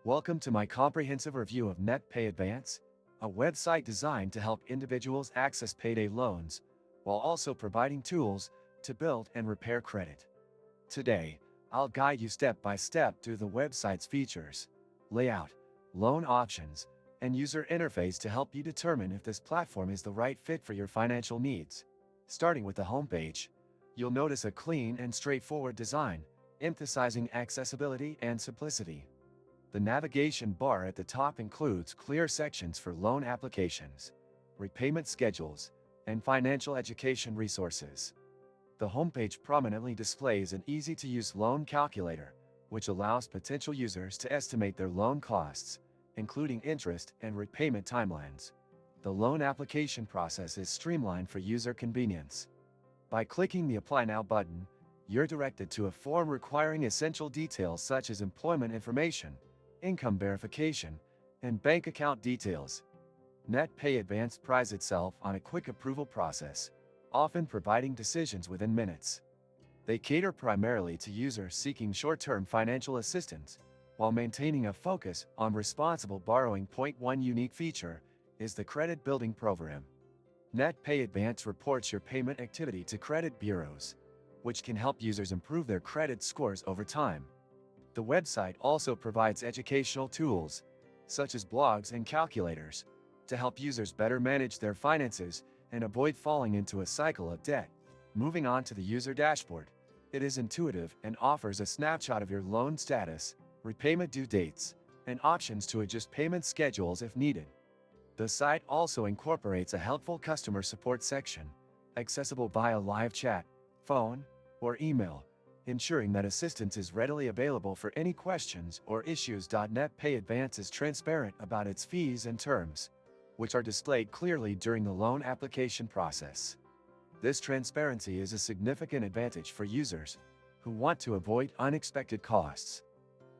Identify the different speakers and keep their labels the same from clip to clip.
Speaker 1: Welcome to my comprehensive review of NetPay Advance, a website designed to help individuals access payday loans while also providing tools to build and repair credit. Today, I'll guide you step by step through the website's features, layout, loan options, and user interface to help you determine if this platform is the right fit for your financial needs. Starting with the homepage, you'll notice a clean and straightforward design, emphasizing accessibility and simplicity. The navigation bar at the top includes clear sections for loan applications, repayment schedules, and financial education resources. The homepage prominently displays an easy-to-use loan calculator, which allows potential users to estimate their loan costs, including interest and repayment timelines. The loan application process is streamlined for user convenience. By clicking the Apply Now button, you're directed to a form requiring essential details such as employment information, income verification, and bank account details. NetPay Advance prides itself on a quick approval process, often providing decisions within minutes. They cater primarily to users seeking short-term financial assistance, while maintaining a focus on responsible borrowing. One unique feature is the credit building program. NetPay Advance reports your payment activity to credit bureaus, which can help users improve their credit scores over time. The website also provides educational tools, such as blogs and calculators, to help users better manage their finances and avoid falling into a cycle of debt. Moving on to the user dashboard, it is intuitive and offers a snapshot of your loan status, repayment due dates, and options to adjust payment schedules if needed. The site also incorporates a helpful customer support section, accessible via live chat, phone, or email, ensuring that assistance is readily available for any questions or issues. NetPay Advance is transparent about its fees and terms, which are displayed clearly during the loan application process. This transparency is a significant advantage for users who want to avoid unexpected costs.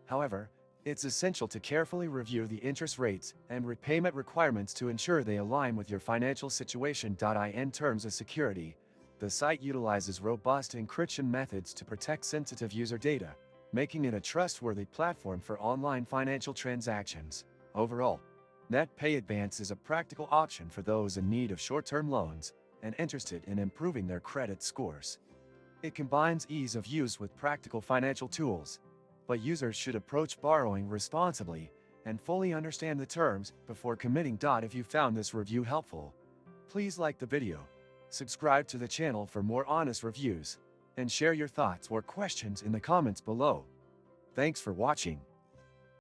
Speaker 1: However, it's essential to carefully review the interest rates and repayment requirements to ensure they align with your financial situation. In terms of security, the site utilizes robust encryption methods to protect sensitive user data, making it a trustworthy platform for online financial transactions. Overall, NetPay Advance is a practical option for those in need of short-term loans and interested in improving their credit scores. It combines ease of use with practical financial tools, but users should approach borrowing responsibly and fully understand the terms before committing. If you found this review helpful, please like the video, subscribe to the channel for more honest reviews, and share your thoughts or questions in the comments below. Thanks for watching.